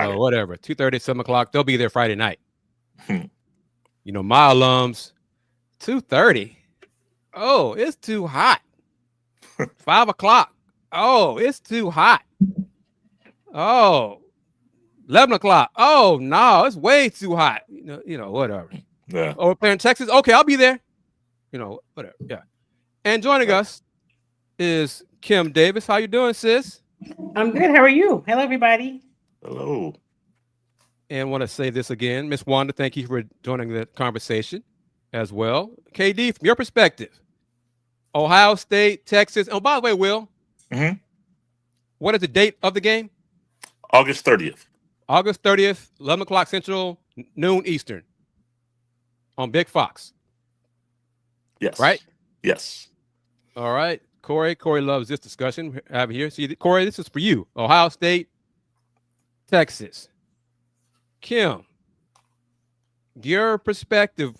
Got So it. whatever, 2:30, 7 o'clock. They'll be there Friday night. Hmm. My alums, 2:30. Oh, it's too hot. 5 o'clock. Oh, it's too hot. Oh, 11 o'clock. Oh no, it's way too hot. Whatever. Yeah. Oh, we're playing Texas. Okay, I'll be there. Whatever. Yeah. And joining us is Kim Davis. How you doing, sis? I'm good. How are you? Hello, everybody. Hello. And want to say this again, Miss Wanda. Thank you for joining the conversation as well. KD, from your perspective, Ohio State, Texas. Oh, by the way, Will, Hmm. what is the date of the game? August 30th. August 30th, 11 o'clock Central, noon Eastern on Big Fox. Yes. Right? Yes. All right. Corey loves this discussion. Have it here. See, Corey, this is for you. Ohio State, Texas. Kim, your perspective.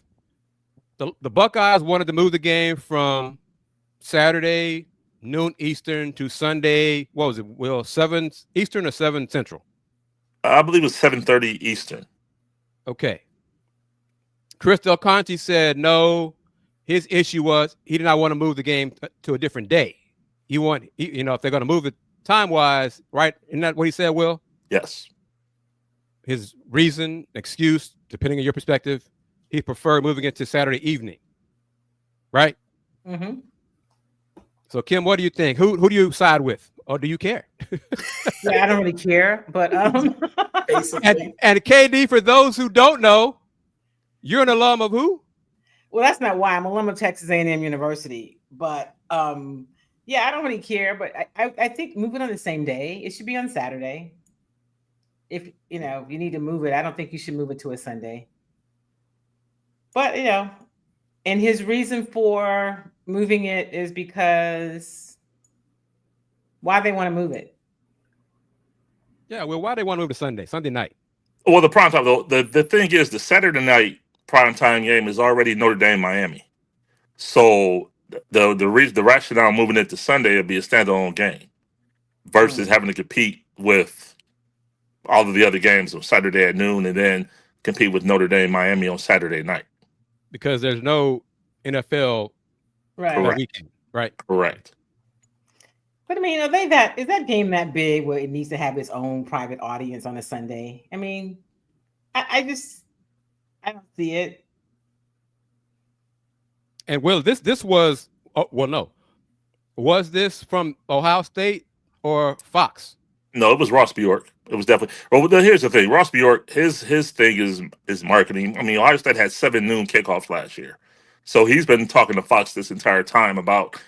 The Buckeyes wanted to move the game from Saturday, noon Eastern, to Sunday. What was it? Will 7 Eastern or 7 Central? I believe it's 7:30 Eastern. Okay. Chris Del Conte said no. His issue was he did not want to move the game to a different day. If they're going to move it time-wise, right? Isn't that what he said, Will? Yes. His reason, excuse, depending on your perspective, he preferred moving it to Saturday evening, right? Mm-hmm. So, Kim, what do you think? Who do you side with, or do you care? Yeah, I don't really care, but Basically. and KD, for those who don't know, you're an alum of who? well, that's not why I'm alum of Texas A&M University. But yeah, I don't really care. But I think move it on the same day. It should be on Saturday. If you need to move it, I don't think you should move it to a Sunday. But and his reason for moving it is because why they want to move it. Yeah, well, why they want to move to Sunday night? Well, the prime time though, the thing is, the Saturday night prime time game is already Notre Dame Miami. So the rationale moving it to Sunday would be a standalone game versus having to compete with all of the other games on Saturday at noon and then compete with Notre Dame Miami on Saturday night. Because there's no NFL Right. Correct. weekend, right? Correct. But I mean, is that game that big where it needs to have its own private audience on a Sunday? I mean, I don't see it. And Will, this was no. Was this from Ohio State or Fox? No, it was Ross Bjork. It was definitely. Well, here's the thing: Ross Bjork, his thing is marketing. I mean, Ohio State had 7 noon kickoffs last year, so he's been talking to Fox this entire time about,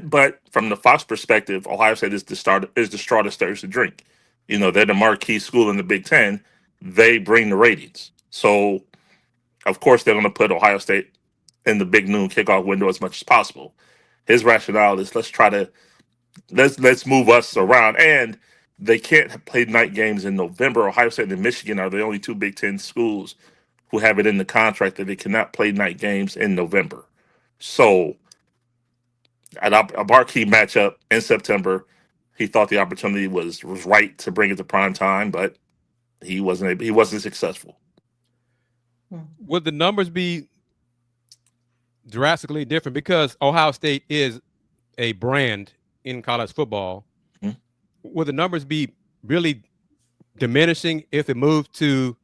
but from the Fox perspective, Ohio State is the straw that stirs the drink. They're the marquee school in the Big Ten. They bring the ratings, so of course they're going to put Ohio State in the big noon kickoff window as much as possible. His rationale is let's move us around, and they can't play night games in November. Ohio State and Michigan are the only 2 Big Ten schools who have it in the contract that they cannot play night games in November. So, at a marquee matchup in September, he thought the opportunity was right to bring it to prime time, but he wasn't successful. Would the numbers be drastically different because Ohio State is a brand in college football? Mhm. Would the numbers be really diminishing if it moved to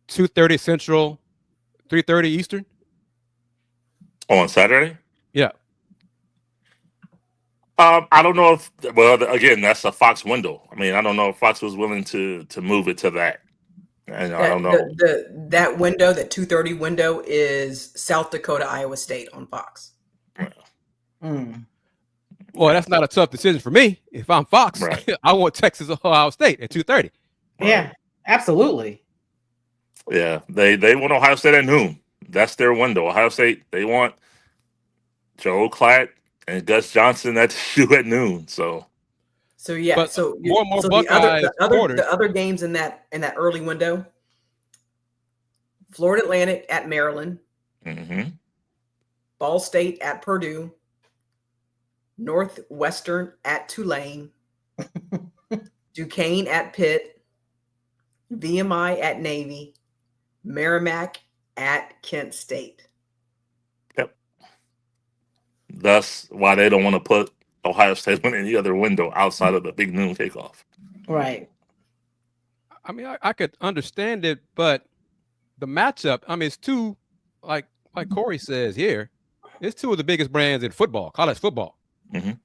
2:30 Central, 3:30 Eastern? On Saturday? Yeah. I don't know if. Well, again, that's a Fox window. I mean, I don't know if Fox was willing to move it to that. And I don't know. That window, that 2:30 window, is South Dakota, Iowa State on Fox. Mm. Well, that's not a tough decision for me. If I'm Fox, Right. I want Texas Ohio State at 2:30. Yeah, absolutely. Yeah, they want Ohio State at noon. That's their window. Ohio State, they want Joe Klatt and Gus Johnson at the shoe at noon. So yeah, But so more and more so Buckeyes supporters. the other games in that early window: Florida Atlantic at Maryland, mhm. Ball State at Purdue, Northwestern at Tulane, Duquesne at Pitt, VMI at Navy, Merrimack at Kent State. Yep. That's why they don't want to put Ohio State on any other window outside of the big noon kickoff. Right. I mean, I could understand it, but the matchup, I mean, it's two, like Corey says here, it's two of the biggest brands in football, college football. Mhm.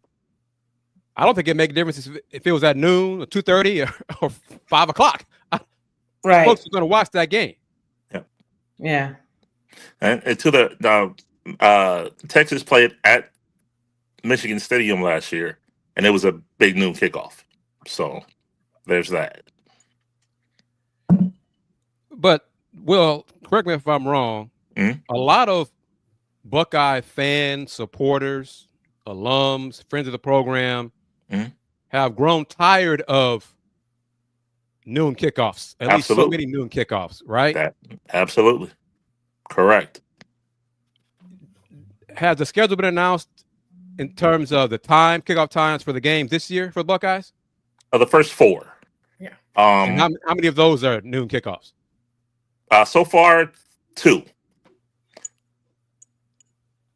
I don't think it'd make a difference if it was at noon or 2:30 or 5 o'clock. Right. Folks are going to watch that game. Yeah. And to the Texas played at Michigan Stadium last year, and it was a big noon kickoff. So there's that. But, well, correct me if I'm wrong, Mhm. a lot of Buckeye fans, supporters, alums, friends of the program Mhm. have grown tired of noon kickoffs, at least so Absolutely. many noon kickoffs, right? That absolutely correct. Has the schedule been announced in terms of the kickoff times for the games this year for the Buckeyes? The first four. Yeah. And how many of those are noon kickoffs? So far, two.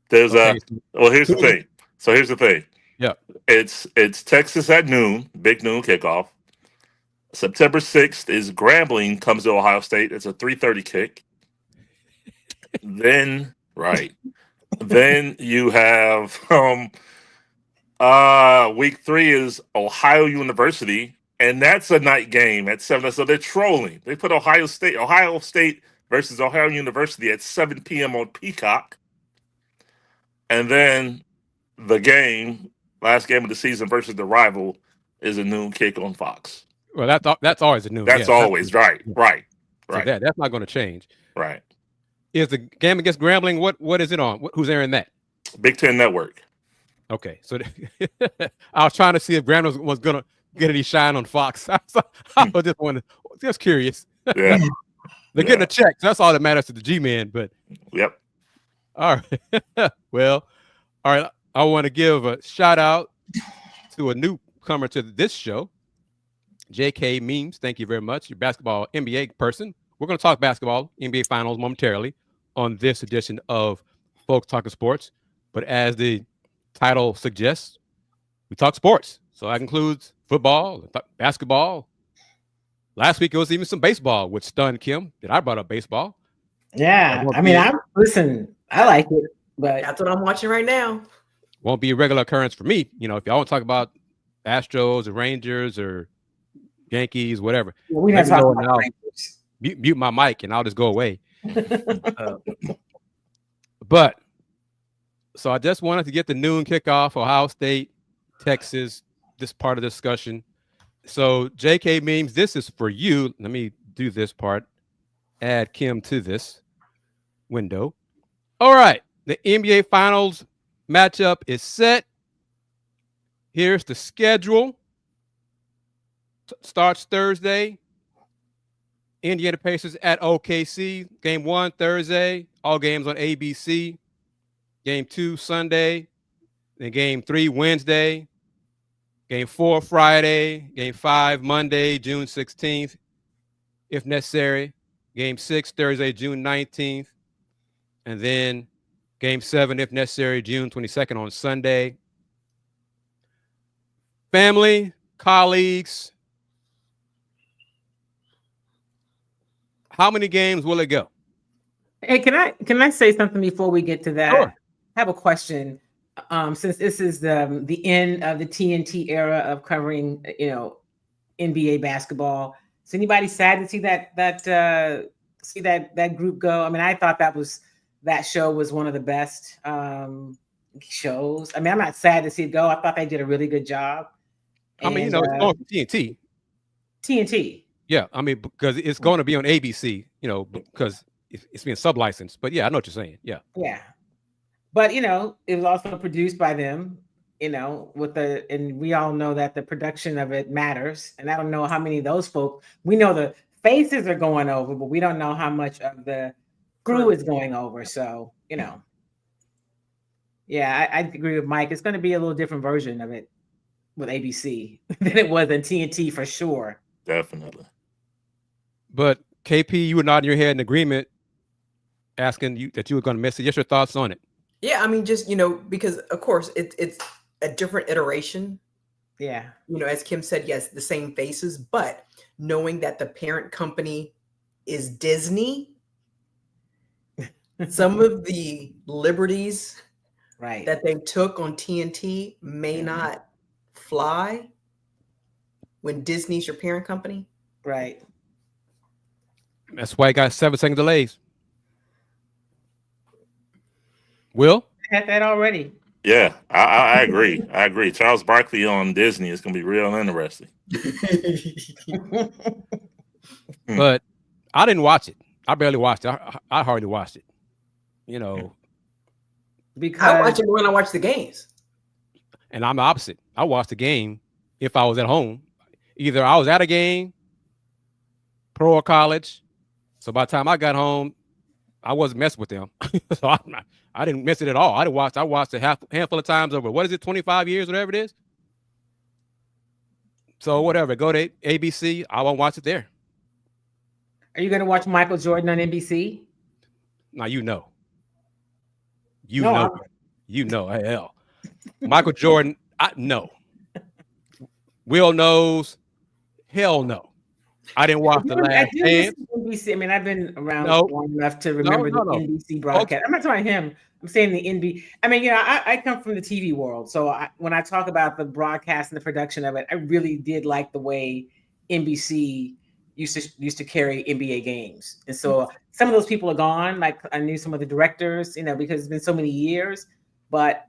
There's Okay, well, here's the two. thing. So here's the thing. Yeah. It's Texas at noon, big noon kickoff. September 6th is Grambling comes to Ohio State. It's a 3:30 kick. Then then you have week 3 is Ohio University, and that's a night game at 7. So they're trolling. They put Ohio State versus Ohio University at 7 p.m. on Peacock. And then the last game of the season versus the rival, is a noon kick on Fox. Well, that's always a noon. That's always right. So that's not going to change. Right. Is the game against Grambling, what is it on? Who's airing that? Big Ten Network. Okay, so I was trying to see if Grambling was going to get any shine on Fox. I was just curious. Yeah. They're getting a check. So that's all that matters to the G-men. But Yep. all right. Well, all right. I want to give a shout out to a newcomer to this show, J.K. Memes. Thank you very much. Your basketball NBA person. We're going to talk basketball, NBA Finals momentarily on this edition of Folks Talking Sports. But as the title suggests, we talk sports. So that includes football, basketball. Last week, it was even some baseball, which stunned Kim that I brought up baseball. Yeah. I mean, I like it, but That's what I'm watching right now. Won't be a regular occurrence for me. You know, if y'all want to talk about Astros or Rangers or Yankees, whatever, we have to talk about Rangers. Mute my mic and I'll just go away. But so I just wanted to get the noon kickoff, Ohio State, Texas, this part of the discussion. So JK Memes, this is for you. Let me do this part. Add Kim to this window. All right. The NBA Finals matchup is set. Here's the schedule. Starts Thursday. Indiana Pacers at OKC. Game 1 Thursday. All games on ABC. Game 2 Sunday. Then game 3 Wednesday. Game 4 Friday. Game 5 Monday, June 16th, if necessary. Game 6 Thursday, June 19th. And then game 7, if necessary, June 22nd on Sunday. Family, colleagues. How many games will it go? Hey, can I say something before we get to that? Sure. I have a question. Since this is the end of the TNT era of covering, NBA basketball, is anybody sad to see that group go? I mean, I thought that show was one of the best shows. I mean, I'm not sad to see it go. I thought they did a really good job. I mean, it's going from TNT. TNT. Yeah, I mean, because it's going to be on ABC, because it's being sub-licensed. But yeah, I know what you're saying. Yeah. Yeah. But, it was also produced by them, and we all know that the production of it matters. And I don't know how many of those folks, we know the faces are going over, but we don't know how much of the crew is going over. So, yeah, I agree with Mike. It's going to be a little different version of it with ABC than it was in TNT for sure. Definitely. But KP, you were nodding your head in agreement, asking you that you were going to miss it. Just your thoughts on it. Yeah, I mean, just because of course it's a different iteration. Yeah. As Kim said, yes, the same faces, but knowing that the parent company is Disney, some of the liberties Right. that they took on TNT may not fly when Disney's your parent company. Right. That's why it got 7-second delays. Will? I had that already. Yeah, I agree. I agree. Charles Barkley on Disney is going to be real interesting. But I didn't watch it. I barely watched it. I hardly watched it. Because I watch it when I watch the games. And I'm the opposite. I watched the game if I was at home. Either I was at a game, pro or college. So by the time I got home, I wasn't messing with them. So I didn't miss it at all. I watched a handful of times over, 25 years, whatever it is. So whatever, go to ABC. I won't watch it there. Are you going to watch Michael Jordan on NBC? Now you know. Hell. Michael Jordan, no. Will knows. Hell no. I didn't watch The Last Dance. NBC. I mean, I've been around long enough to remember the NBC broadcast. Okay. I'm not talking him. I'm saying the NBC. I mean, I come from the TV world, so when I talk about the broadcast and the production of it, I really did like the way NBC used to carry NBA games. And so some of those people are gone. Like I knew some of the directors, because it's been so many years. But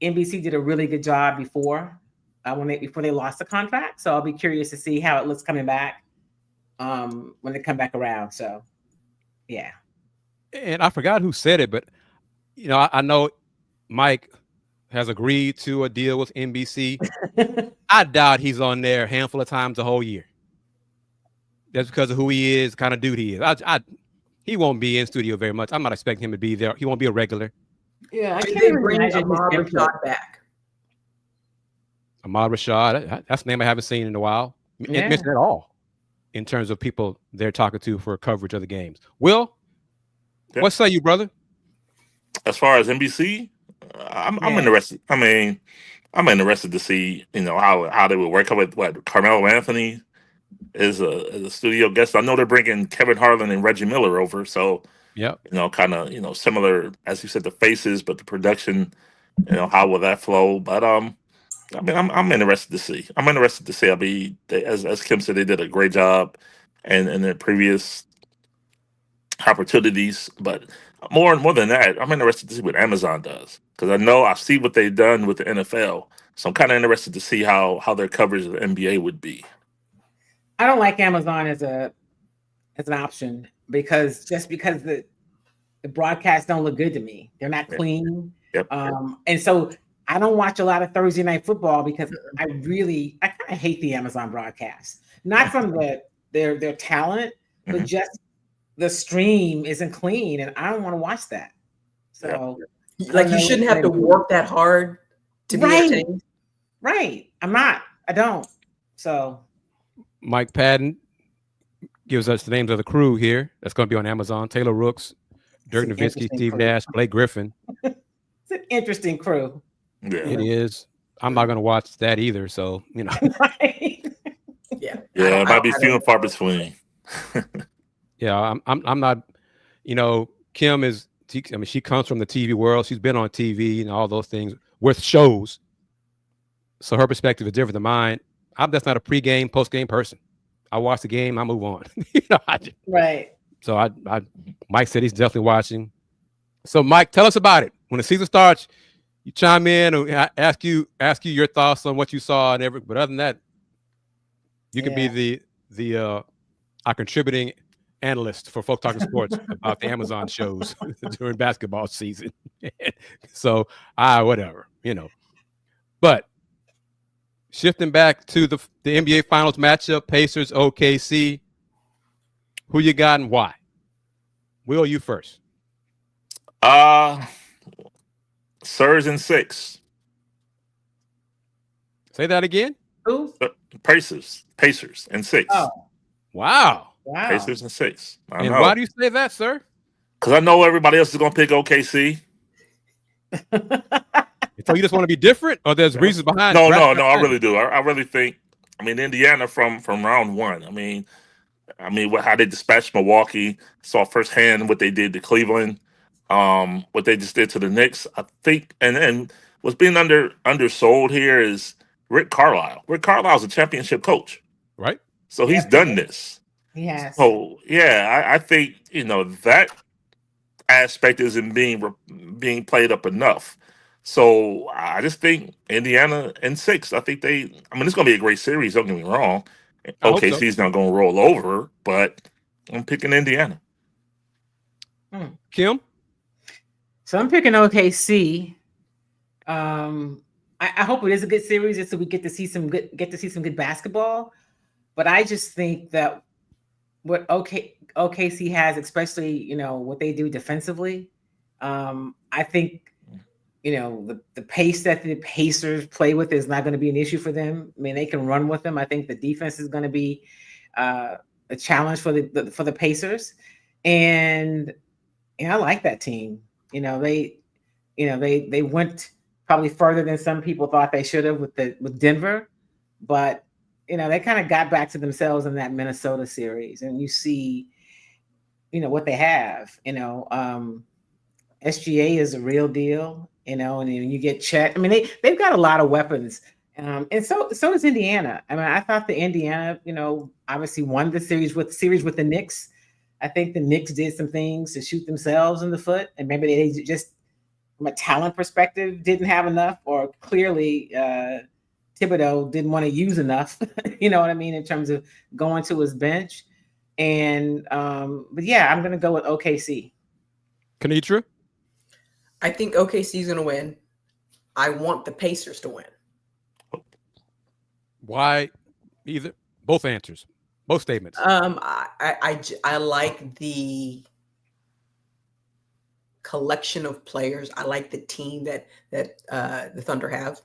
NBC did a really good job before they lost the contract. So I'll be curious to see how it looks coming back when they come back around. So, yeah. And I forgot who said it, but I know Mike has agreed to a deal with NBC. I doubt he's on there a handful of times the whole year. That's because of who he is, kind of dude he is. He won't be in studio very much. I'm not expecting him to be there. He won't be a regular. Yeah, I Did can't they even bring imagine Ahmad Rashad back? Ahmad Rashad, that's a name I haven't seen in a while. Yeah. Mentioned at all in terms of people they're talking to for coverage of the games. Will, what say you, brother? As far as NBC, I'm interested. I mean, I'm interested to see how they would work out with what Carmelo Anthony is a studio guest. I know they're bringing Kevin Harlan and Reggie Miller over, so yeah, kind of similar as you said, the faces, but the production, how will that flow? But I mean, I'm interested to see. I'm interested to see. I mean, as Kim said, they did a great job, and in their previous opportunities. But more than that, I'm interested to see what Amazon does, because I see what they've done with the NFL. So I'm kind of interested to see how their coverage of the NBA would be. I don't like Amazon as an option because the broadcasts don't look good to me. They're not clean. Yep. And so I don't watch a lot of Thursday night football because I kind of hate the Amazon broadcast. Not from their talent, but just the stream isn't clean, and I don't want to watch that. So, like, you shouldn't have to work that hard to be entertained. Right. I don't. So, Mike Padden gives us the names of the crew here. That's going to be on Amazon. Taylor Rooks, Dirk Nowitzki, Steve Nash, Blake Griffin. It's an interesting crew. Yeah. It is. I'm not going to watch that either. So, Right. Yeah. Yeah, it might be few and far between. Yeah, I'm not. Kim is. I mean, she comes from the TV world. She's been on TV and all those things with shows. So her perspective is different than mine. I'm just not a pre-game, post-game person. I watch the game, I move on. Right. So Mike said he's definitely watching. So Mike, tell us about it. When the season starts, you chime in and ask you your thoughts on what you saw and everything. But other than that, you can be the contributing analyst for Folk Talking Sports about the Amazon shows during basketball season. So whatever, But shifting back to the NBA Finals matchup, Pacers, OKC. Who you got and why? Will, you first. Sirs and 6. Say that again. Who? Pacers and 6. Oh. Wow. Wow. Pacers in 6. I And know. why do you say that, sir? Because I know everybody else is going to pick OKC. So you just want to be different, or there's reasons behind? No, rationale no, no. I behind it? really do. I really think. I mean, Indiana from round one. How they dispatched Milwaukee. Saw firsthand what they did to Cleveland. What they just did to the Knicks. I think, and what's being undersold here is Rick Carlisle. Rick Carlisle's a championship coach, Right? so he's Yes, he done is. this. He has. So yeah, I think that aspect isn't being played up enough. So I just think Indiana in 6. I think they. I mean, it's going to be a great series. Don't get me wrong. I hope so. OKC's not going to roll over, but I'm picking Indiana. Kim? So I'm picking OKC. I hope it is a good series, just so we get to see some good basketball. But I just think that what OKC has, especially what they do defensively, I think the pace that the Pacers play with is not going to be an issue for them. I mean, they can run with them. I think the defense is going to be a challenge for the Pacers, and I like that team. They went probably further than some people thought they should have with Denver, but they kind of got back to themselves in that Minnesota series, and you see what they have. SGA is a real deal, and then you get Chet. I mean, they've got a lot of weapons, and so does Indiana. I mean, I thought the Indiana, obviously won the series with the Knicks. I think the Knicks did some things to shoot themselves in the foot, and maybe they just, from a talent perspective, didn't have enough, or clearly Thibodeau didn't want to use enough. You know what I mean, in terms of going to his bench. And but yeah, I'm gonna go with OKC. Kenitra? I think OKC is going to win. I want the Pacers to win. Why? Either? Both answers. Both statements. I like the collection of players. I like the team that the Thunder have.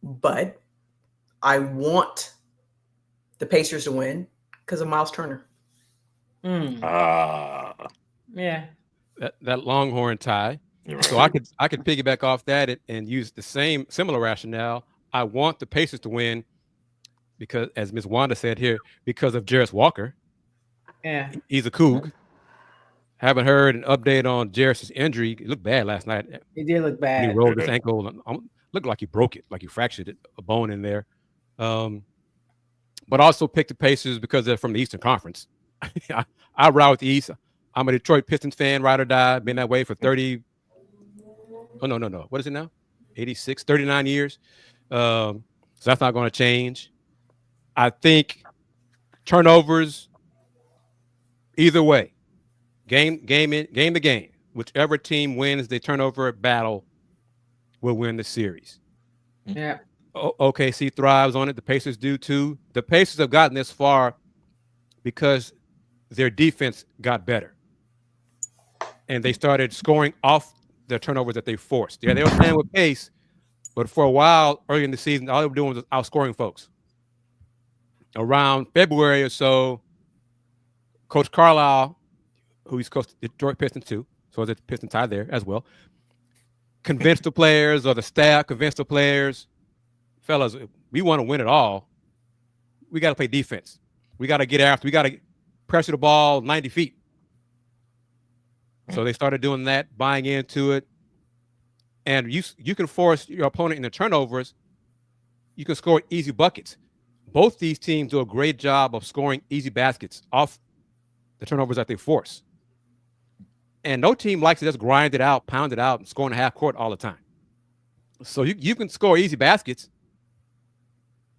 But I want the Pacers to win because of Miles Turner. Yeah. That Longhorn tie. Right. So I could piggyback off that and use the similar rationale. I want the Pacers to win because, as Ms. Wanda said here, because of Jarris Walker. Yeah. He's a Coug. Haven't heard an update on Jarris' injury. It looked bad last night. It did look bad. He rolled his ankle. Looked like he broke it, like he fractured it, a bone in there. But also picked the Pacers because they're from the Eastern Conference. I ride with the East. I'm a Detroit Pistons fan, ride or die. Been that way for 30. Oh, no. What is it now? 86, 39 years. So that's not going to change. I think turnovers, either way, game to game, whichever team wins the turnover battle will win the series. Yeah. OKC thrives on it. The Pacers do too. The Pacers have gotten this far because their defense got better. And they started scoring off the turnovers that they forced. Yeah, they were playing with pace, but for a while early in the season, all they were doing was outscoring folks. Around February or so, Coach Carlisle, who he's coached the Detroit Pistons too, so there's a Piston tie there as well, convinced the players, or the staff convinced the players, fellas, we want to win it all. We got to play defense. We got to get after. We got to pressure the ball 90 feet. So they started doing that, buying into it. And you can force your opponent into turnovers. You can score easy buckets. Both these teams do a great job of scoring easy baskets off the turnovers that they force. And no team likes to just grind it out, pound it out, and score in a half court all the time. So you can score easy baskets.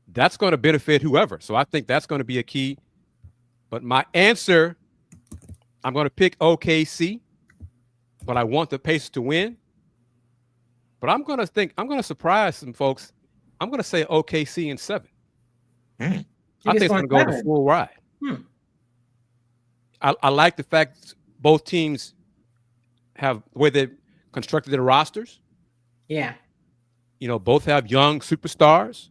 That's going to benefit whoever. So I think that's going to be a key. But my answer, I'm going to pick OKC. But I want the Pacers to win. But I'm going to surprise some folks. I'm going to say OKC in 7. I think it's going to go the full ride. I like the fact both teams have the way they've constructed their rosters. Yeah. Both have young superstars.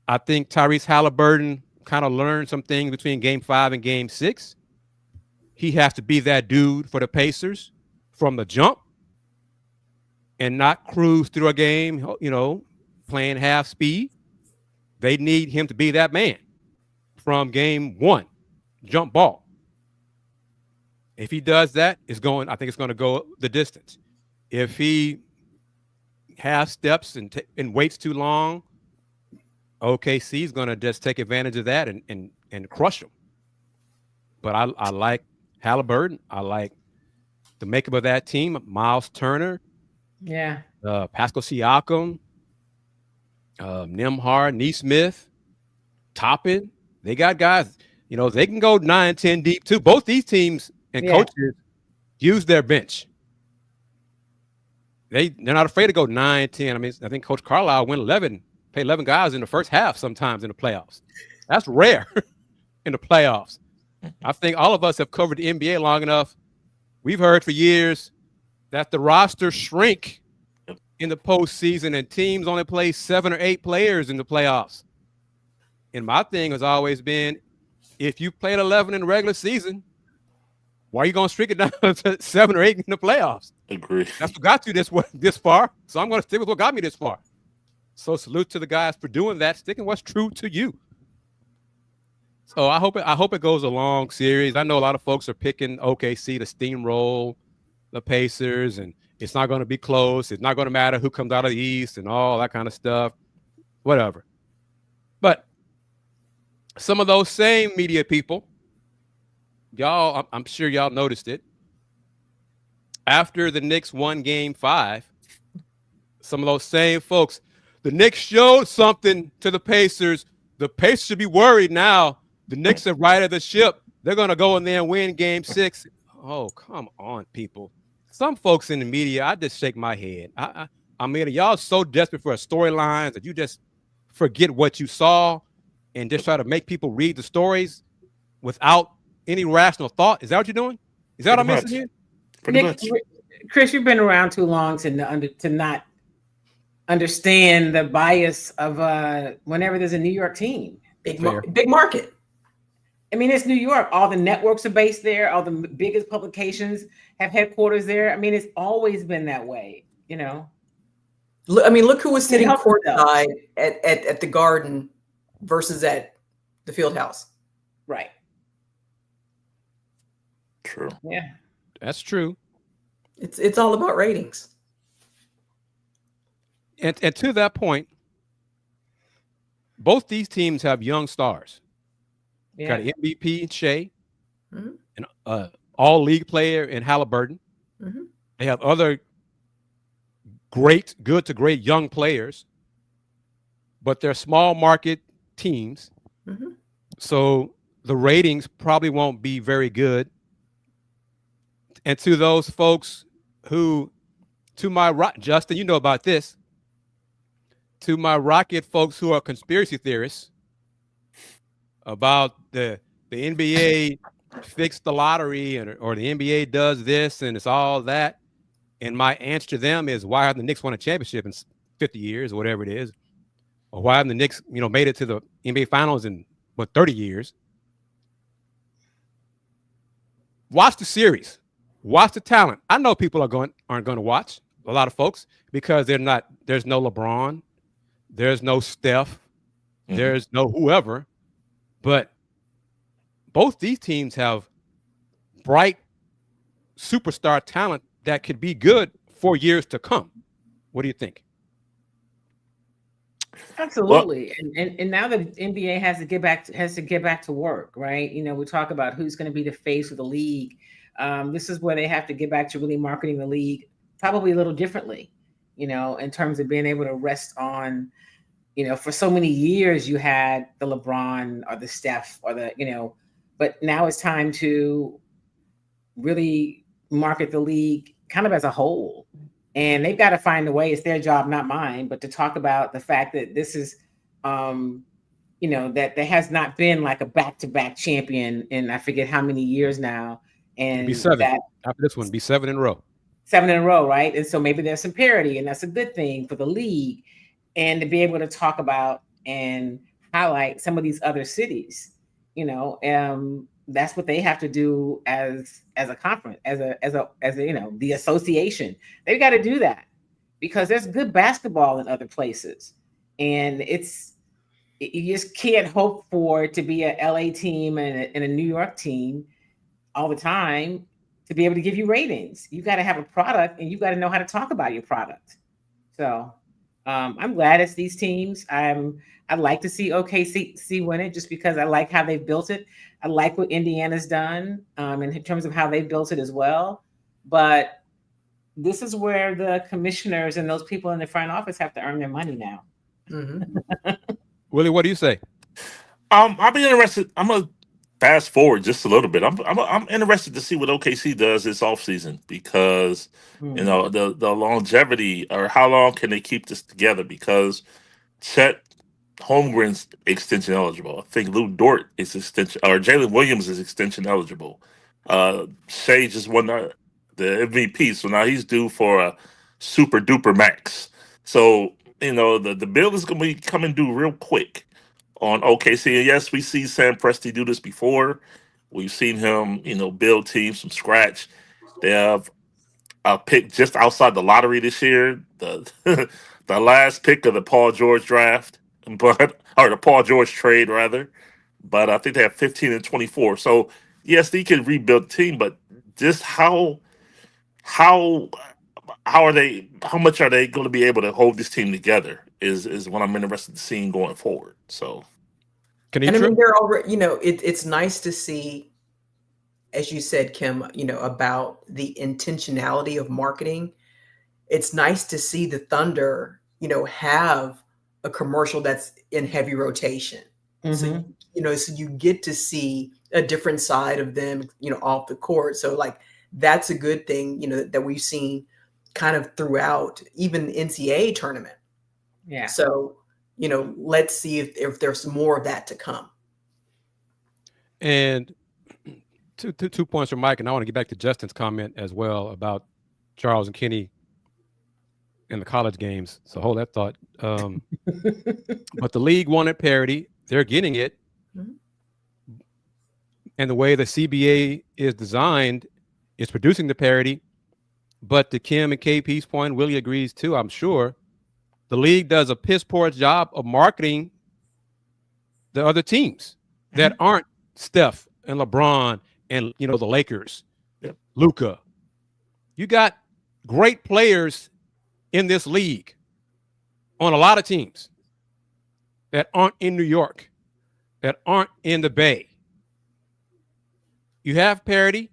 I think Tyrese Halliburton kind of learn some things between game 5 and game 6. He has to be that dude for the Pacers from the jump and not cruise through a game, playing half speed. They need him to be that man from game 1, jump ball. If he does that, I think it's going to go the distance. If he half steps and waits too long, OKC is going to just take advantage of that and crush him. But I like Halliburton. I like the makeup of that team. Miles Turner. Yeah. Pascal Siakam. Nembhard, Nesmith, Toppin. They got guys. They can go 9, 10 deep too. Both these teams and coaches use their bench. They're not afraid to go 9, 10. I mean, I think Coach Carlisle went 11, play 11 guys in the first half sometimes in the playoffs. That's rare in the playoffs. I think all of us have covered the NBA long enough. We've heard for years that the roster shrink in the postseason and teams only play 7 or 8 players in the playoffs. And my thing has always been, if you played 11 in the regular season, why are you going to shrink it down to 7 or 8 in the playoffs? Agree. That's what got you this far. So I'm going to stick with what got me this far. So salute to the guys for doing that, sticking what's true to you. So I hope it goes a long series. I know a lot of folks are picking OKC to steamroll the Pacers, and it's not going to be close. It's not going to matter who comes out of the East and all that kind of stuff. Whatever. But some of those same media people, y'all, I'm sure y'all noticed it. After the Knicks won game 5, some of those same folks, the Knicks showed something to the Pacers. The Pacers should be worried now. The Knicks have righted the ship. They're going to go in there and win game 6. Oh, come on, people. Some folks in the media, I just shake my head. I mean, y'all so desperate for a storyline that you just forget what you saw and just try to make people read the stories without any rational thought. Is that what you're doing? Is that what I'm missing here? Pretty Nick, much. Chris, you've been around too long to not understand the bias of whenever there's a New York team. Big market. I mean, it's New York. All the networks are based there. All the biggest publications have headquarters there. I mean, it's always been that way, Look who was sitting courtside at the Garden versus at the Fieldhouse. Right. True. Yeah. That's true. It's all about ratings. And to that point, both these teams have young stars. Yeah. Got an MVP in Shea, Mm-hmm. an all-league player in Halliburton. Mm-hmm. They have other good to great young players, but they're small market teams. Mm-hmm. So the ratings probably won't be very good. And to those folks who, to my Justin, you know about this, to my Rocket folks who are conspiracy theorists about the NBA fixed the lottery or the NBA does this and it's all that. And my answer to them is, why haven't the Knicks won a championship in 50 years or whatever it is? Or why haven't the Knicks, made it to the NBA finals in 30 years? Watch the series. Watch the talent. I know people aren't going to watch, a lot of folks, because there's no LeBron, there's no Steph, there's no whoever. But both these teams have bright superstar talent that could be good for years to come. What do you think? Absolutely. And now the NBA has to get back to work, right? We talk about who's going to be the face of the league. This is where they have to get back to really marketing the league probably a little differently, in terms of being able to rest on, for so many years you had the LeBron or the Steph or but now it's time to really market the league kind of as a whole. And they've got to find a way, it's their job, not mine, but to talk about the fact that this is, that there has not been like a back-to-back champion in I forget how many years now. And be 7. After this one, be 7 in a row. 7 in a row, right? And so maybe there's some parity, and that's a good thing for the league. And to be able to talk about and highlight some of these other cities. That's what they have to do as a conference, as a the association. They've got to do that because there's good basketball in other places, and you just can't hope for it to be a LA team and a New York team all the time to be able to give you ratings. You got to have a product, and you got to know how to talk about your product. So I'm glad it's these teams. I'd like to see OKC win it just because I like how they've built it. I like what Indiana's done in terms of how they've built it as well. But this is where the commissioners and those people in the front office have to earn their money now. Mm-hmm. Willie, what do you say? I'll be interested. I'm gonna fast forward just a little bit. I'm interested to see what OKC does this offseason because the longevity or how long can they keep this together because Chet Holmgren's extension eligible. I think Lou Dort is extension or Jalen Williams is extension eligible. Shea just won the MVP, so now he's due for a super duper max. So the bill is going to be coming due real quick on OKC. And yes, we see Sam Presti do this before. We've seen him, build teams from scratch. They have a pick just outside the lottery this year. The the last pick of the Paul George draft, but or the Paul George trade rather. But I think they have 15 and 24. So yes, they can rebuild the team, but just how are they? How much are they going to be able to hold this team together? Is what I'm interested in seeing going forward. So, Can and I mean, they're already. It's nice to see, as you said, Kim. About the intentionality of marketing. It's nice to see the Thunder, have a commercial that's in heavy rotation. Mm-hmm. So you get to see a different side of them, off the court. So like that's a good thing, that we've seen kind of throughout even the NCAA tournament. Yeah. So, let's see if there's more of that to come. And two points from Mike, and I want to get back to Justin's comment as well about Charles and Kenny in the college games. So hold that thought. But the league wanted parity. They're getting it. Mm-hmm. And the way the CBA is designed is producing the parity. But to Kim and KP's point, Willie agrees too, I'm sure. The league does a piss poor job of marketing the other teams that aren't Steph and LeBron and, the Lakers, Luka. You got great players in this league on a lot of teams that aren't in New York, that aren't in the Bay. You have parity,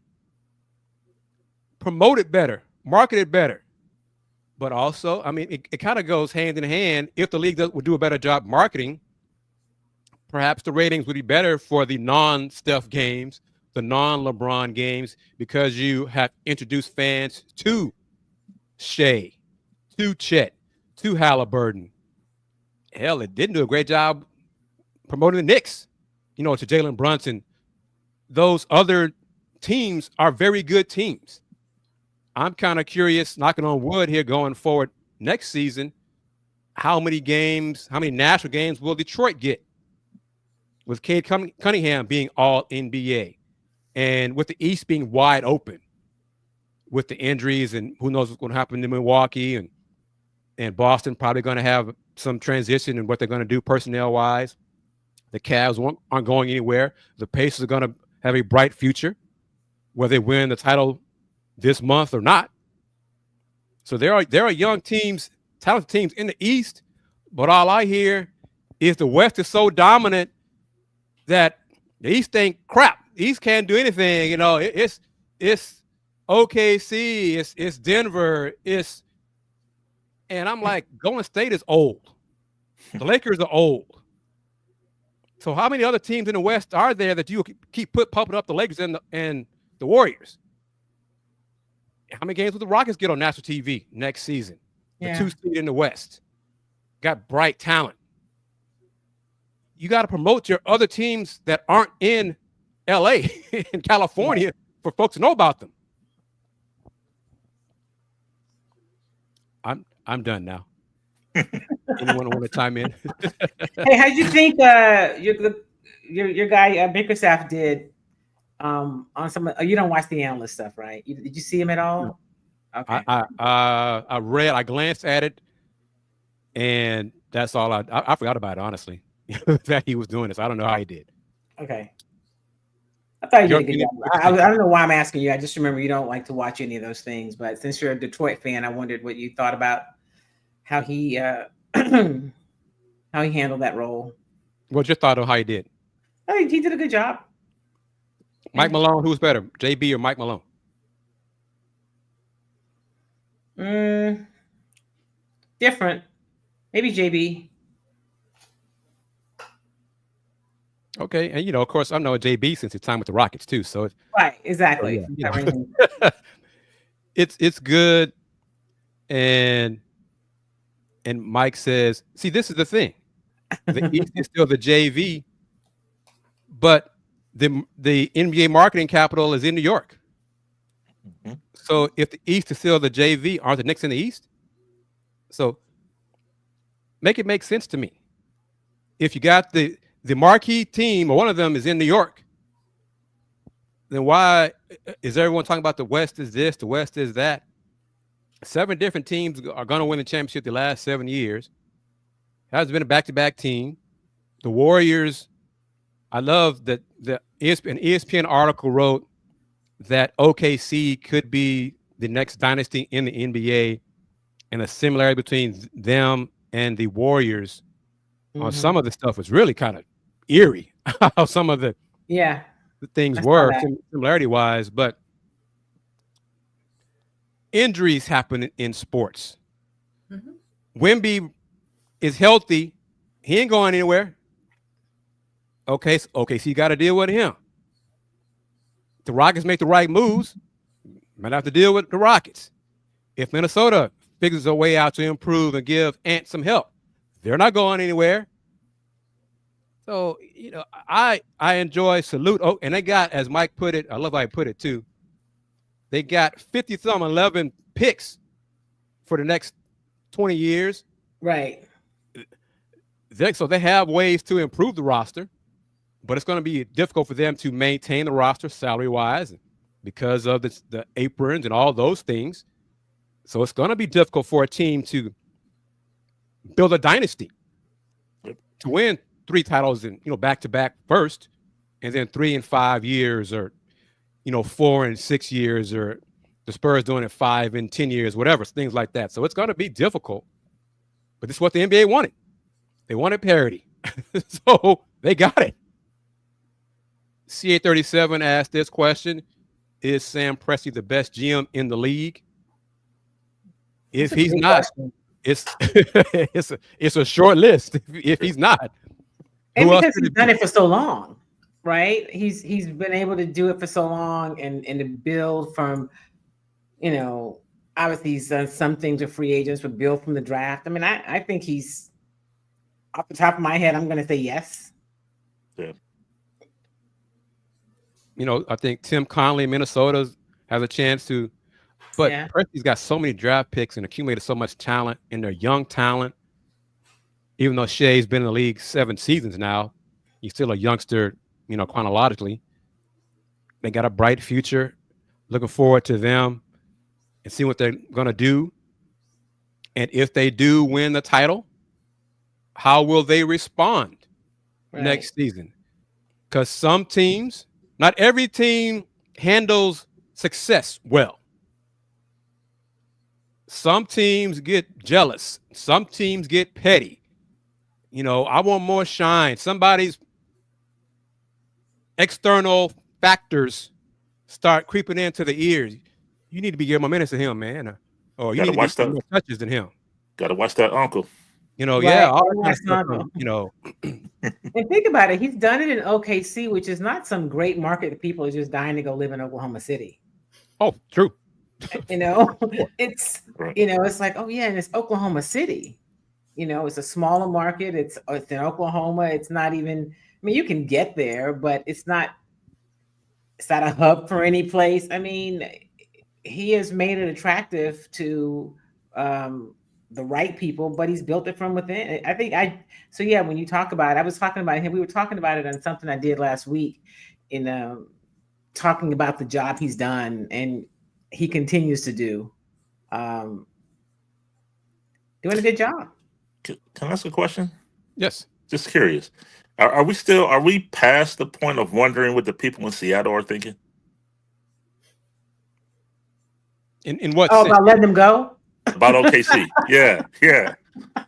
promote it better, market it better. But also, I mean, it kind of goes hand in hand. If the league would do a better job marketing, perhaps the ratings would be better for the non-Steph games, the non-LeBron games, because you have introduced fans to Shea, to Chet, to Halliburton. Hell, it didn't do a great job promoting the Knicks, to Jalen Brunson. Those other teams are very good teams. I'm kind of curious, knocking on wood here going forward next season, how many national games will Detroit get? With Cade Cunningham being all NBA and with the East being wide open with the injuries and who knows what's going to happen in Milwaukee and Boston probably going to have some transition in what they're going to do personnel-wise. The Cavs aren't going anywhere. The Pacers are going to have a bright future, whether they win the title this month or not. So there are young teams, talented teams in the East, but all I hear is the West is so dominant that the East ain't crap. The East can't do anything. It's OKC, it's Denver, and I'm like, Golden State is old. The Lakers are old. So how many other teams in the West are there that you keep pumping up the Lakers and the Warriors? How many games will the Rockets get on national TV next season? The 2 seed in the West. Got bright talent. You got to promote your other teams that aren't in LA in California for folks to know about them. I'm done now. Anyone want to chime in? Hey, how'd you think your guy Bickerstaff did on some? You don't watch the analyst stuff, right? Did you see him at all? Okay. I glanced at it, and that's all I forgot about it, honestly. That he was doing this. I don't know how he did. Okay. I thought you Your did a good opinion? job. What you I think? don't know why I'm asking you. I just remember you don't like to watch any of those things. But since you're a Detroit fan, I wondered what you thought about how he how he handled that role. What's your thought on how he did? I think he did a good job. Mike Yeah. Malone, who's better, JB or Mike Malone? Mm, different. Maybe JB. Okay, and of course, I know JB since his time with the Rockets too. So, Right. so Exactly. yeah, Covering him. it's good. And Mike says, see, this is the thing. The East is still the JV, but the NBA marketing capital is in New York. Mhm. So if the East is still the JV, aren't the Knicks in the East? So make it make sense to me. If you got the marquee team, or one of them is in New York, then why is everyone talking about the West is this, the West is that? 7 different teams are going to win the championship the last 7 years. Has been a back-to-back team. The Warriors. I love that an ESPN article wrote that OKC could be the next dynasty in the NBA, and the similarity between them and the Warriors on some Mhm. of the stuff was really kind of eerie. How some of the Yeah, things I saw were that. similarity-wise, but injuries happen in sports. Mhm. Wemby is healthy. He ain't going anywhere. Okay, so you got to deal with him. The Rockets make the right moves, might have to deal with the Rockets. If Minnesota figures a way out to improve and give Ant some help, they're not going anywhere. So I enjoy salute. Oh, and they got, as Mike put it, I love how he put it too. They got 50-11 picks for the next 20 years. Right. So they have ways to improve the roster, but it's going to be difficult for them to maintain the roster salary wise because of the aprons and all those things. So it's going to be difficult for a team to build a dynasty, Yep. to win 3 titles in back to back first, and then 3 and 5 years, or 4 and 6 years, or the Spurs doing it 5 and 10 years, whatever, things like that. So it's going to be difficult, but this is what the NBA wanted. They wanted parity, so they got it. CA37 asked this question: is Sam Presti the best GM in the league? If That's a he's great not, question. it's it's a short list. If he's not, And who else because could he's it done be? it for so long, right? He's been able to do it for so long and to build from, you know, obviously he's done some things with free agents, but build from the draft. I mean, I think he's off the top of my head, I'm gonna say yes. Yeah. I think Tim Connelly, Minnesota, has a chance to. But Yeah. Presti's got so many draft picks and accumulated so much talent, and they're young talent. Even though Shea's been in the league 7 seasons now, he's still a youngster, chronologically. They got a bright future. Looking forward to them and see what they're going to do. And if they do win the title, how will they respond Right. next season? Because some teams, not every team handles success well. Some teams get jealous. Some teams get petty. I want more shine. Somebody's external factors start creeping into the ears. You need to be giving more minutes to him, man. Or you Got need to to be watch getting that. more touches than him. Got to watch that uncle. Yeah, Right. all that Oh, kind of that's stuff. not though. And And think about it, he's done it in OKC, which is not some great market that people are just dying to go live in Oklahoma City. oh, true. You know, Sure. it's Right. it's like, oh yeah, and it's Oklahoma City. It's a smaller market. It's in Oklahoma. It's not even. I mean, you can get there, but it's not. It's not a hub for any place. I mean, he has made it attractive to um, the right people, but he's built it from within. So yeah, when you talk about it, I was talking about him. We were talking about it on something I did last week in talking about the job he's done and he continues to do. Um, doing a good job. Can I ask a question? Yes. Just curious. Are we past the point of wondering what the people in Seattle are thinking? In what Oh, sense? about letting them go? About OKC? Yeah, yeah, I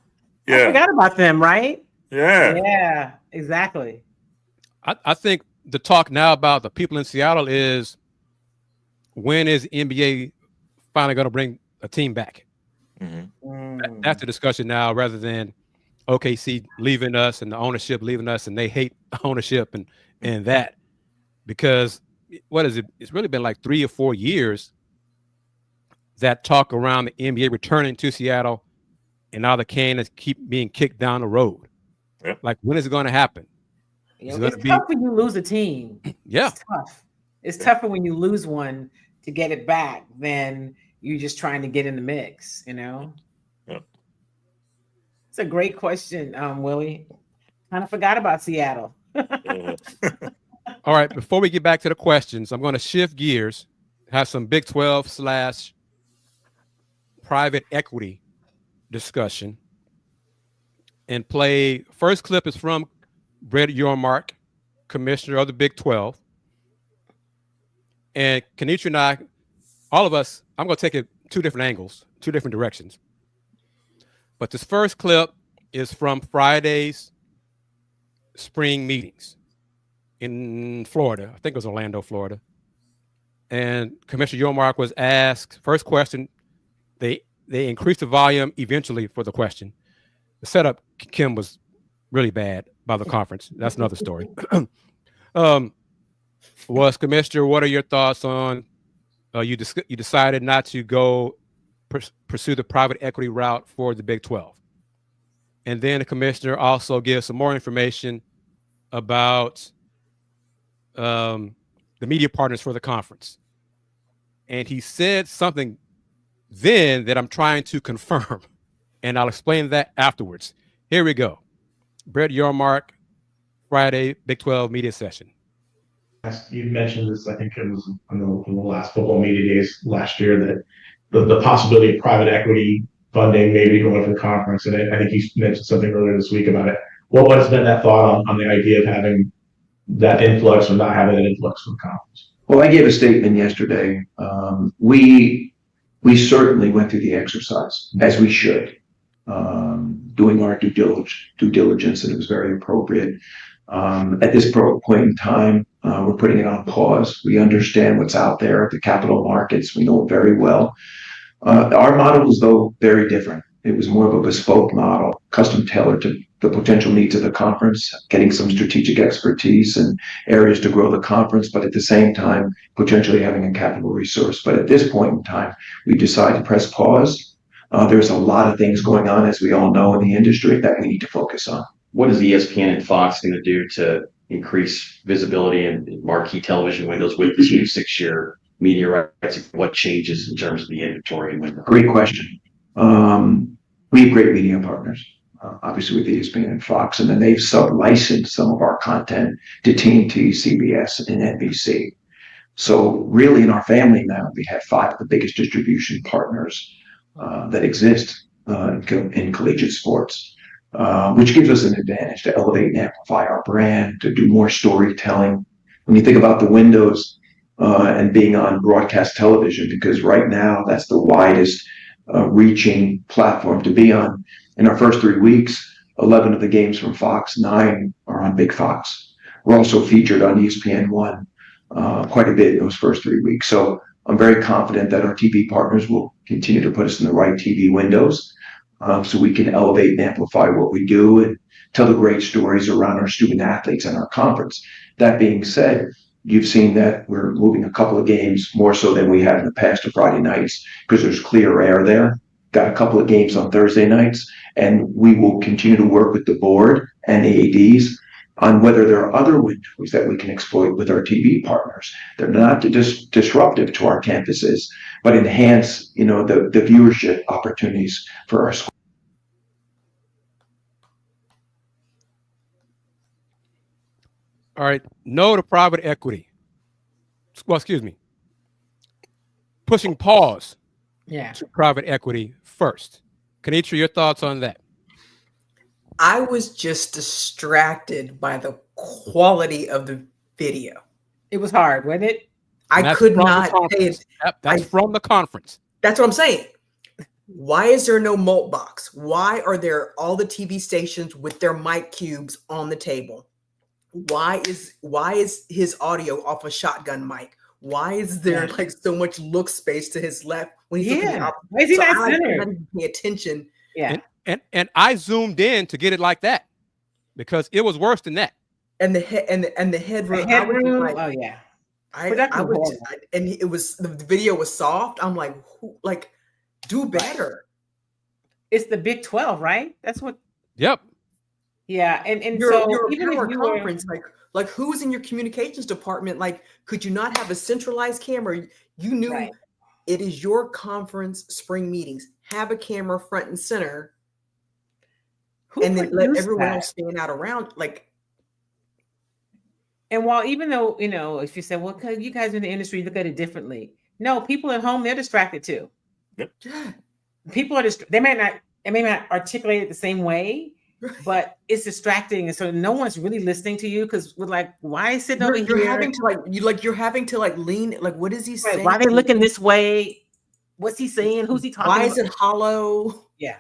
yeah, forgot about them, right? yeah. Yeah, exactly. I think the talk now about the people in Seattle is, when is NBA finally going to bring a team back? That's the discussion now, rather than OKC leaving us and the ownership leaving us, and they hate ownership and that, because what is it? It's really been like 3 or 4 years that talk around the NBA returning to Seattle, and now the can is keep being kicked down the road. Yep. Like, when is it going to happen? You know, it's tough when you lose a team. Yeah. It's tough. It's tougher when you lose one to get it back than you just trying to get in the mix, you know? Yep. It's a great question, Willie. Kind of forgot about Seattle. All right, before we get back to the questions, I'm going to shift gears, have some Big 12 / private equity discussion, and play. First clip is from Brett Yormark, commissioner of the Big 12. And Kenitra and I, all of us, I'm going to take it 2 different angles, 2 different directions. But this first clip is from Friday's spring meetings in Florida. I think it was Orlando, Florida. And Commissioner Yormark was asked, first question, they increased the volume eventually for the question. The setup, Kim, was really bad by the conference. That's another story. Was, Commissioner, what are your thoughts on you decided not to go pursue the private equity route for the Big 12? And then the commissioner also gives some more information about the media partners for the conference. And he said something then that I'm trying to confirm, and I'll explain that afterwards. Here we go. Brett Yormark, Friday Big 12 media session. You mentioned this, I think it was in the last football media days last year, that the possibility of private equity funding maybe going for the conference. And I think you mentioned something earlier this week about it. What's been that thought on the idea of having that influx or not having that influx from the conference? Well, I gave a statement yesterday. We certainly went through the exercise, as we should, doing our due diligence, and it was very appropriate. At this point in time, we're putting it on pause. We understand what's out there at the capital markets. We know it very well. Our model was, though, very different. It was more of a bespoke model, custom tailored to the potential needs of the conference, getting some strategic expertise and areas to grow the conference, but at the same time, potentially having a capital resource. But at this point in time, we decided to press pause. There's a lot of things going on, as we all know, in the industry that we need to focus on. What is ESPN and Fox going to do to increase visibility and marquee television windows with this new 6-year media rights? What changes in terms of the inventory and window? Great question. We have great media partners, obviously with ESPN and Fox, and then they've sub-licensed some of our content to TNT, CBS, and NBC. So really in our family now, we have 5 of the biggest distribution partners that exist in collegiate sports. Which gives us an advantage to elevate and amplify our brand, to do more storytelling. When you think about the windows and being on broadcast television, because right now that's the widest reaching platform to be on. In our first 3 weeks, 11 of the games from Fox, 9 are on Big Fox. We're also featured on ESPN1 quite a bit in those first 3 weeks. So I'm very confident that our TV partners will continue to put us in the right TV windows. So we can elevate and amplify what we do and tell the great stories around our student athletes and our conference. That being said, you've seen that we're moving a couple of games more so than we have in the past to Friday nights because there's clear air there. Got a couple of games on Thursday nights, and we will continue to work with the board and the ADs on whether there are other windows that we can exploit with our TV partners. They're not disruptive to our campuses, but enhance, the viewership opportunities for our schools. All right. No to private equity. Well, excuse me. Pushing pause Yeah. to private equity first. Kanitra, your thoughts on that? I was just distracted by the quality of the video. It was hard, wasn't it? I could not pay it. That's from the conference. That's what I'm saying. Why is there no malt box? Why are there all the TV stations with their mic cubes on the table? Why is his audio off a shotgun mic? Why is there like so much look space to his left when he's looking out? Why is he not I centered? didn't pay attention. Yeah. And I zoomed in to get it like that because it was worse than that. And the headroom. Like, oh yeah. I was just, and it was the video was soft. I'm like, do better. It's the Big 12, right? That's what. Yep. Yeah, and so even if you conference, like who's in your communications department? Like, could you not have a centralized camera? You knew it is your conference spring meetings. Have a camera front and center, and then let everyone else stand out around. Like, and while even though if you say, well, you guys in the industry look at it differently. No, people at home, they're distracted too. Yep. People are they may not articulate it the same way. But it's distracting, and so no one's really listening to you because we're like, why is it over here? You're having to lean. Like, what is he saying? Why are they looking this way? What's he saying? Who's he talking? Why is it hollow? Yeah.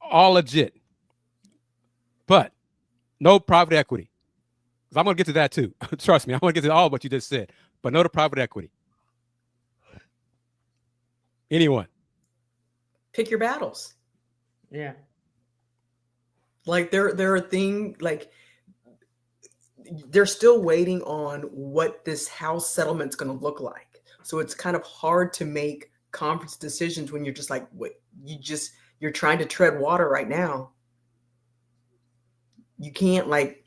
All legit, but no private equity. I'm going to get to that too. Trust me, I'm going to get to all what you just said, but no to private equity. Anyone? Pick your battles. Yeah. Like there are things like they're still waiting on what this house settlement's going to look like. So it's kind of hard to make conference decisions when you're just like, you're trying to tread water right now. You can't like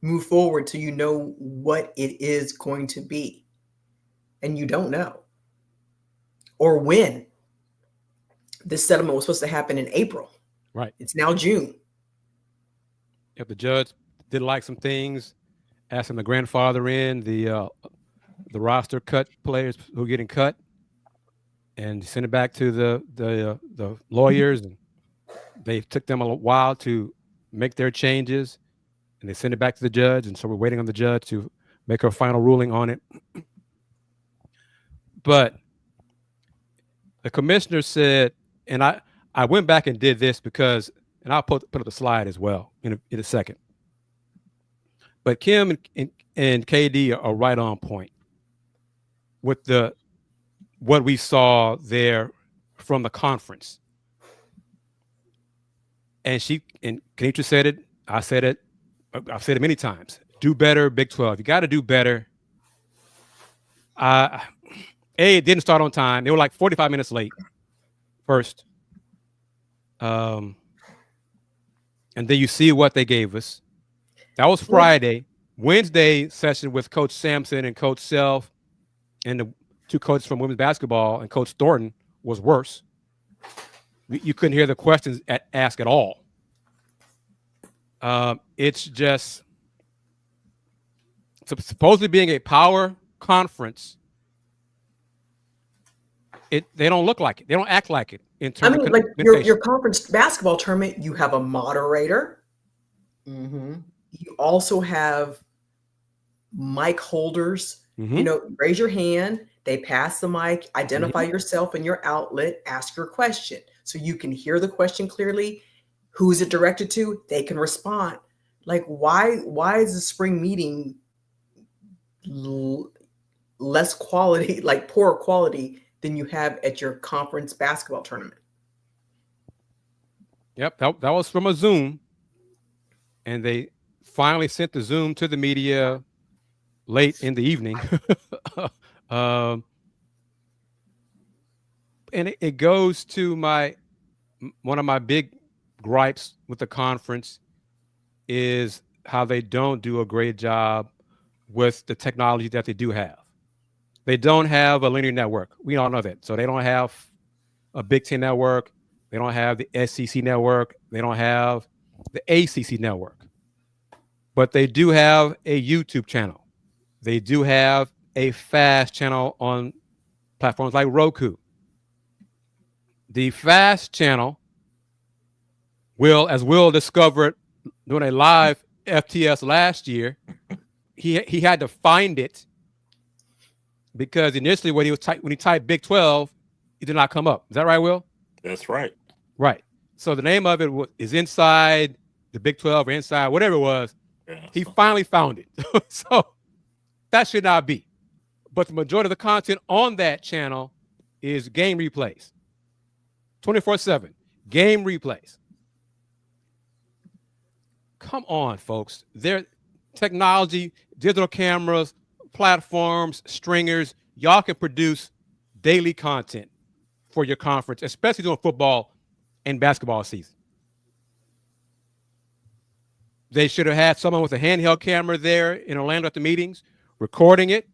move forward till you know what it is going to be. And you don't know. Or when. This settlement was supposed to happen in April. Right. It's now June. If the judge did like some things, asked him to grandfather in the roster cut players who are getting cut, and send it back to the lawyers, and they took them a while to make their changes, and they send it back to the judge, and so we're waiting on the judge to make her final ruling on it. But the commissioner said, and I went back and did this because, and I'll put up the slide as well in a second. But Kim and KD are right on point with what we saw there from the conference. And Kanitra said it. I said it. I've said it many times. Do better, Big 12. You got to do better. It didn't start on time. They were like 45 minutes late first. And then you see what they gave us. That was Friday. Wednesday session with Coach Sampson and Coach Self and the two coaches from women's basketball and Coach Thornton was worse. You couldn't hear the questions asked at all. It's just supposedly being a power conference. They don't look like it. They don't act like it. In terms of like your conference basketball tournament, you have a moderator. Mm-hmm. You also have mic holders. Mm-hmm. Raise your hand. They pass the mic, identify yourself and your outlet, ask your question. So you can hear the question clearly. Who is it directed to? They can respond. Like, why is the spring meeting less quality, like poorer quality than you have at your conference basketball tournament? Yep, that was from a Zoom. And they finally sent the Zoom to the media late in the evening. And it goes to one of my big gripes with the conference is how they don't do a great job with the technology that they do have. They don't have a linear network. We all know that. So they don't have a Big Ten network. They don't have the SEC network. They don't have the ACC network. But they do have a YouTube channel. They do have a FAST channel on platforms like Roku. The FAST channel, as Will discovered doing a live FTS last year, he had to find it because initially when he typed Big 12, it did not come up. Is that right, Will? That's right. Right. So the name of it is inside the Big 12 or inside whatever it was. Yeah, He finally found it. So that should not be. But the majority of the content on that channel is game replays. 24/7. Game replays. Come on, folks. Their technology, digital cameras, platforms, stringers, y'all can produce daily content for your conference, especially during football and basketball season. They should have had someone with a handheld camera there in Orlando at the meetings, recording it,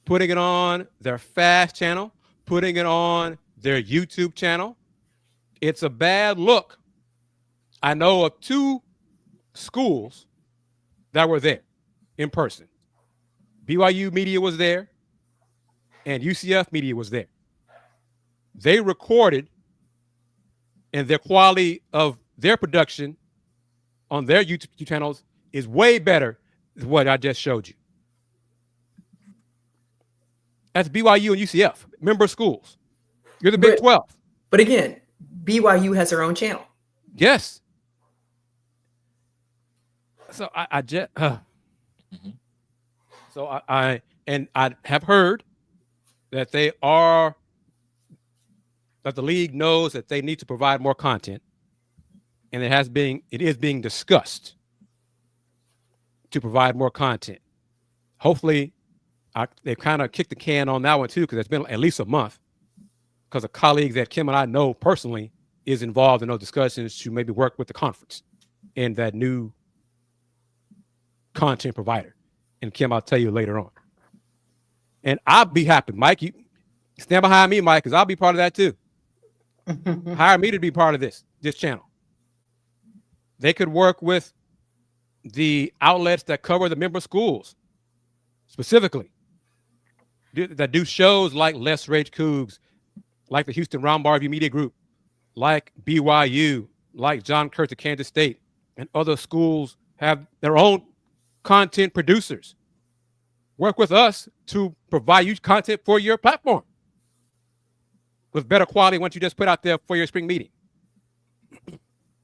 putting it on their FAST channel, putting it on their YouTube channel. It's a bad look. I know of 2 schools that were there in person. BYU media was there and UCF media was there. They recorded, and their quality of their production on their YouTube channels is way better than what I just showed you. That's BYU and UCF, member schools. You're the Big 12. But again, BYU has their own channel. Yes. So I just so I have heard that that the league knows that they need to provide more content, and it is being discussed to provide more content. Hopefully, they've kind of kicked the can on that one too, because it's been at least a month. Because a colleague that Kim and I know personally is involved in those discussions to maybe work with the conference and that new content provider. And Kim, I'll tell you later on. And I'll be happy. Mike, you stand behind me, Mike, because I'll be part of that too. Hire me to be part of this channel. They could work with the outlets that cover the member schools specifically, that do shows like Les Rage Cougs, like the Houston Round Bar Review Media Group, like BYU, like John Kurtz at Kansas State, and other schools have their own content producers. Work with us to provide you content for your platform with better quality once you just put out there for your spring meeting.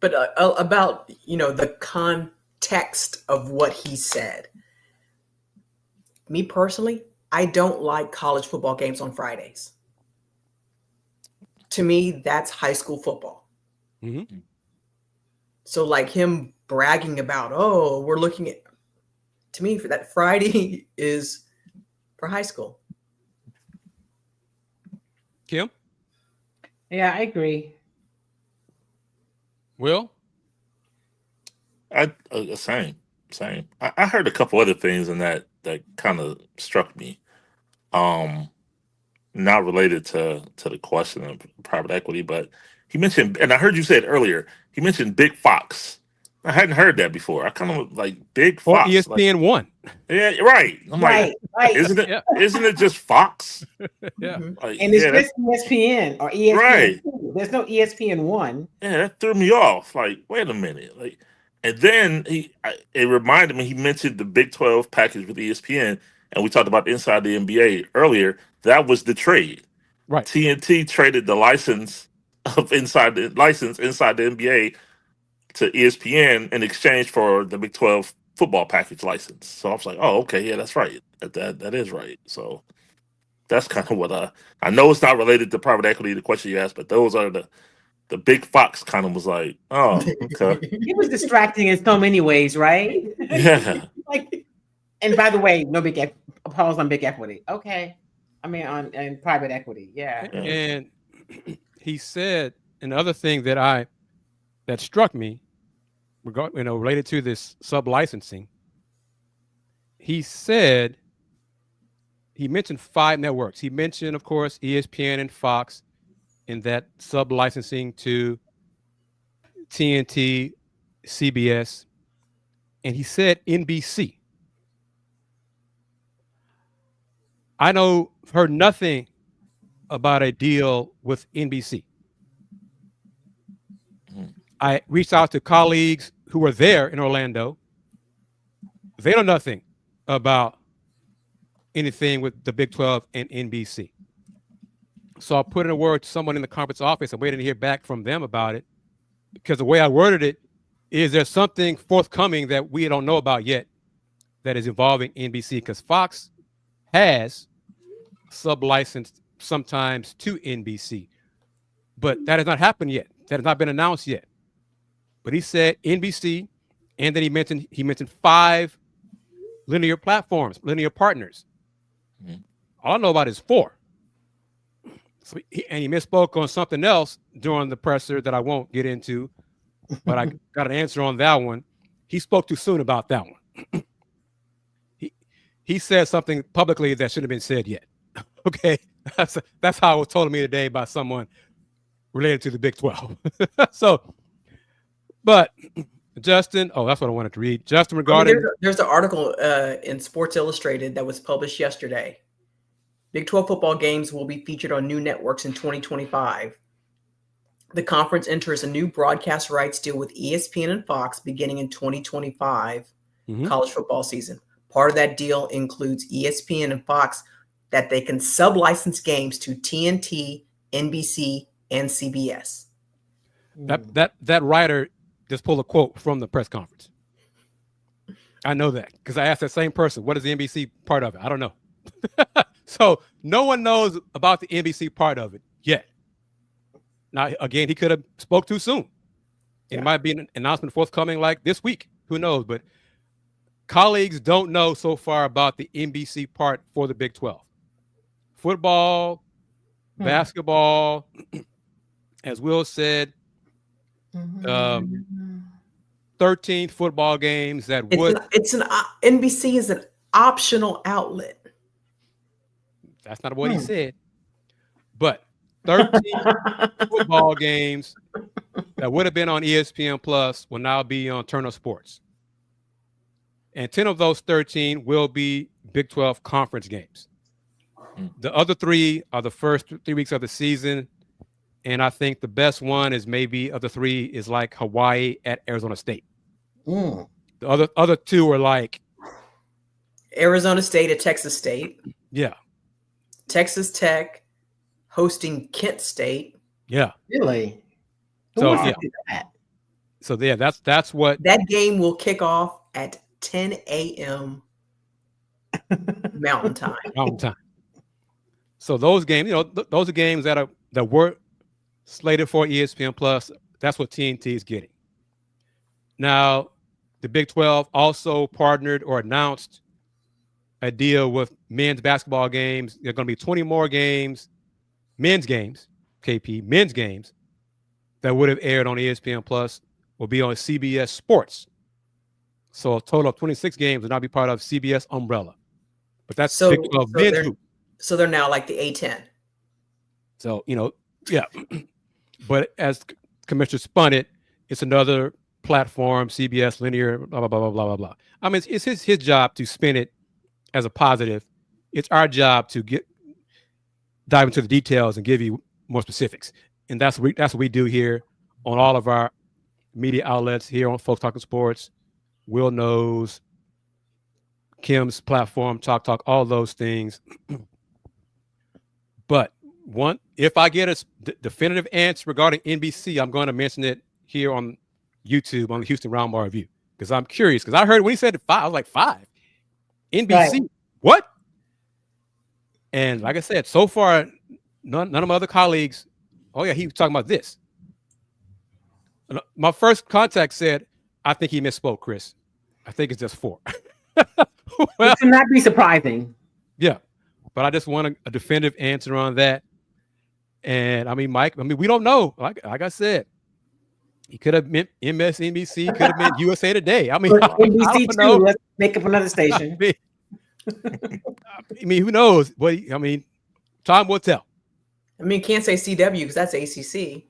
But about, the context of what he said. Me personally, I don't like college football games on Fridays. To me, that's high school football. Mm-hmm. So like him bragging about, we're looking at, to me, for that Friday is for high school. Kim? Yeah, I agree. Will? Same. I heard a couple other things in that kind of struck me. Not related to the question of private equity, but he mentioned, and I heard you say it earlier, he mentioned Big Fox. I hadn't heard that before. I kind of like Big Or Fox. ESPN One. Yeah, right. I'm Right. isn't it? Yeah. Isn't it just Fox? Yeah. Like, And it's yeah, just ESPN or ESPN. Right. 2. There's no ESPN 1. yeah, that threw me off. Like, wait a minute. Like, and then it reminded me, he mentioned the Big 12 package with ESPN, and we talked about Inside the NBA earlier. That was the trade. Right. TNT traded the license inside the NBA to ESPN in exchange for the Big 12 football package license. So I was like, oh, okay, yeah, that's right. That is right. So that's kind of what I know it's not related to private equity, the question you asked, but those are the Big Fox kind of was like, oh, okay. It was distracting in so many ways, right? Yeah. And by the way, no pause on big equity. Okay. I mean, on private equity. Yeah. And he said another thing that struck me, related to this sub-licensing. He said, he mentioned 5 networks. He mentioned, of course, ESPN and Fox. in that sub licensing to TNT, CBS, and he said NBC. I heard nothing about a deal with NBC. I reached out to colleagues who were there in Orlando. They know nothing about anything with the Big 12 and NBC. So I put in a word to someone in the conference office. I'm waiting to hear back from them about it, because the way I worded it is there's something forthcoming that we don't know about yet that is involving NBC, because Fox has sub-licensed sometimes to NBC, but that has not happened yet. That has not been announced yet. But he said NBC, and then he mentioned 5 linear platforms, linear partners. All I know about is 4. So he misspoke on something else during the presser that I won't get into, but I got an answer on that one. He spoke too soon about that one. He said something publicly that shouldn't have been said yet. Okay, that's how it was told to me today by someone related to the Big 12. So, but Justin, that's what I wanted to read. Justin, regarding there's an article in Sports Illustrated that was published yesterday. Big 12 football games will be featured on new networks in 2025. The conference enters a new broadcast rights deal with ESPN and Fox beginning in 2025 college football season. Part of that deal includes ESPN and Fox that they can sub-license games to TNT, NBC, and CBS. That writer just pulled a quote from the press conference. I know that because I asked that same person, what is the NBC part of it? I don't know. So no one knows about the NBC part of it yet. Now, again, he could have spoke too soon. It might be an announcement forthcoming like this week. Who knows? But colleagues don't know so far about the NBC part for the Big 12. Football, basketball, as Will said, 13 football games that NBC is an optional outlet. That's not what he said. But 13 football games that would have been on ESPN Plus will now be on Turner Sports. And 10 of those 13 will be Big 12 conference games. The other 3 are the first 3 weeks of the season. And I think the best one is maybe of the 3 is like Hawaii at Arizona State. The other 2 are like Arizona State at Texas State. Yeah. Texas Tech hosting Kent State. Yeah. Really? So that's what that game will kick off at 10 a.m. Mountain Time. So those games, those are games that were slated for ESPN Plus. That's what TNT is getting. Now, the Big 12 also partnered or announced a deal with men's basketball games. There are going to be 20 more games, men's games, men's games that would have aired on ESPN Plus will be on CBS Sports. So a total of 26 games will now be part of CBS umbrella. But that's Big 12 men's group. So they're now like the A10. So, but as Commissioner spun it, it's another platform, CBS linear, blah, blah, blah, blah, blah, blah. I mean, it's his job to spin it as a positive. It's our job to dive into the details and give you more specifics. And that's what we do here on all of our media outlets here on Folks Talking Sports, Will Knows, Kim's platform, Talk, all those things. But if I get a definitive answer regarding NBC, I'm going to mention it here on YouTube on the Houston Roundball Review because I'm curious. Because I heard when he said 5, I was like 5. NBC, right. What? And like I said, so far, none of my other colleagues. Oh yeah, he was talking about this. My first contact said, "I think he misspoke, Chris. I think it's just 4." Well, it should not be surprising. Yeah, but I just want a definitive answer on that. And I mean, Mike, we don't know. Like I said, he could have meant MSNBC, could have meant USA Today. I mean, NBC too. Let's make up another station. I mean, who knows? But I mean, time will tell. I mean, can't say CW because that's ACC.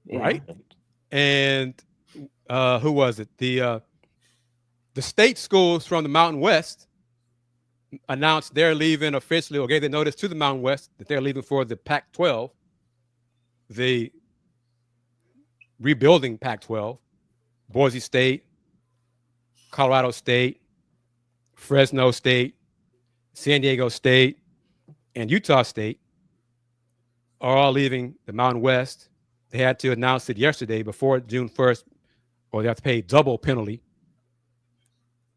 Yeah. Right. And who was it? The state schools from the Mountain West announced they're leaving officially, or gave the notice to the Mountain West that they're leaving for the Pac-12, the rebuilding Pac-12. Boise State, Colorado State, Fresno State, San Diego State, and Utah State are all leaving the Mountain West. They had to announce it yesterday before June 1st, or they have to pay double penalty.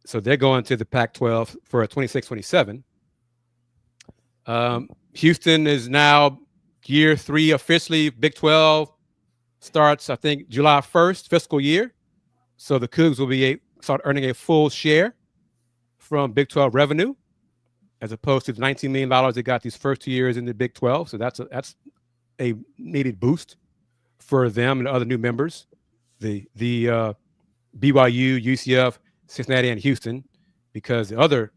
So they're going to the Pac-12 for a 26-27. Houston is now year 3 officially. Big 12 starts, I think, July 1st fiscal year. So the Cougs will start earning a full share from Big 12 revenue, as opposed to the $19 million they got these first 2 years in the Big 12. So that's a needed boost for them and other new members. The BYU, UCF, Cincinnati, and Houston, because the other